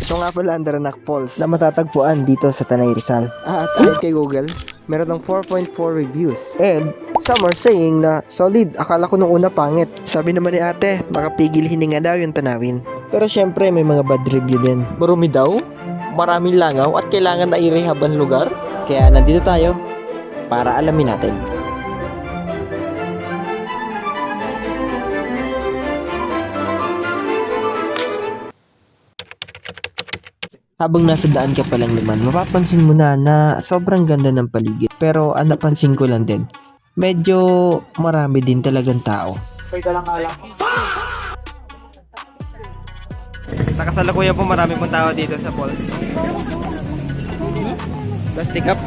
Ito nga pala ang Daranac Falls na matatagpuan dito sa Tanay Rizal. At ayon kay Google, meron ng 4.4 reviews. And some are saying na solid. Akala ko nung una pangit. Sabi naman ni ate, makapigil hininga daw yung tanawin. Pero syempre may mga bad review din. Marumi daw, maraming langaw at kailangan na i-rehab ang lugar. Kaya nandito tayo para alamin natin. Habang nasa daan ka palang naman, mapapansin mo na sobrang ganda ng paligid. Pero ang napansin ko lang din, medyo marami din talagang tao. Sa kasalukuyan po marami pong tao dito sa falls. Plastic up.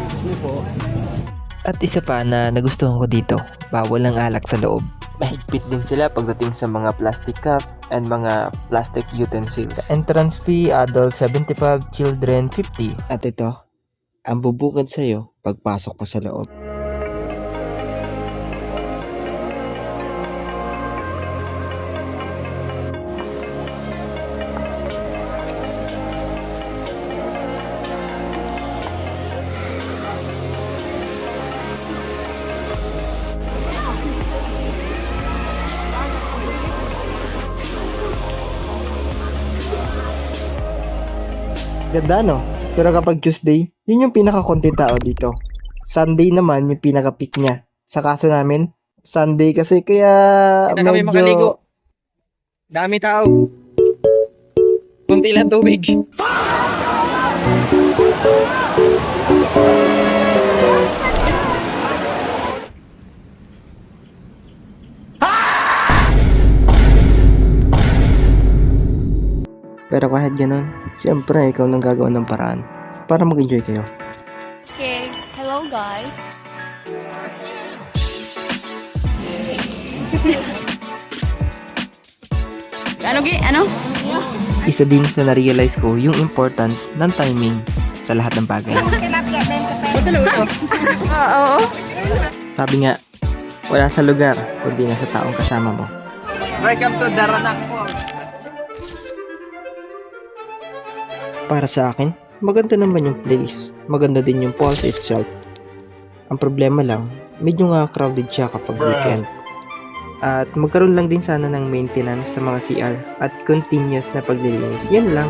At isa pa na nagustuhan ko dito, bawal ang alak sa loob. Mahigpit din sila pagdating sa mga plastic cup and mga plastic utensils. Sa entrance fee, adult 75, children 50. At ito, ang bubukid sa'yo pagpasok pa sa loob. Ganda no? Pero kapag Tuesday, yun yung pinaka-konti tao dito. Sunday naman yung pinaka-peak niya. Sa kaso namin, Sunday kasi kaya Hindi na kami makaligo. Dami tao. Kunti lang tubig. Pero kahit ganun, syempre ikaw nang gagawa ng paraan para mag-enjoy kayo. Okay, hello guys. Ano? Isa din sa na-realize ko yung importance ng timing sa lahat ng bagay. Oo. Sabi nga, wala sa lugar kundi nasa taong kasama mo. Welcome to Daranac Falls. Para sa akin, maganda naman yung place. Maganda din yung falls itself. Ang problema lang, medyo nga crowded siya kapag weekend. At magkaroon lang din sana ng maintenance sa mga CR at continuous na paglilinis. Yan lang.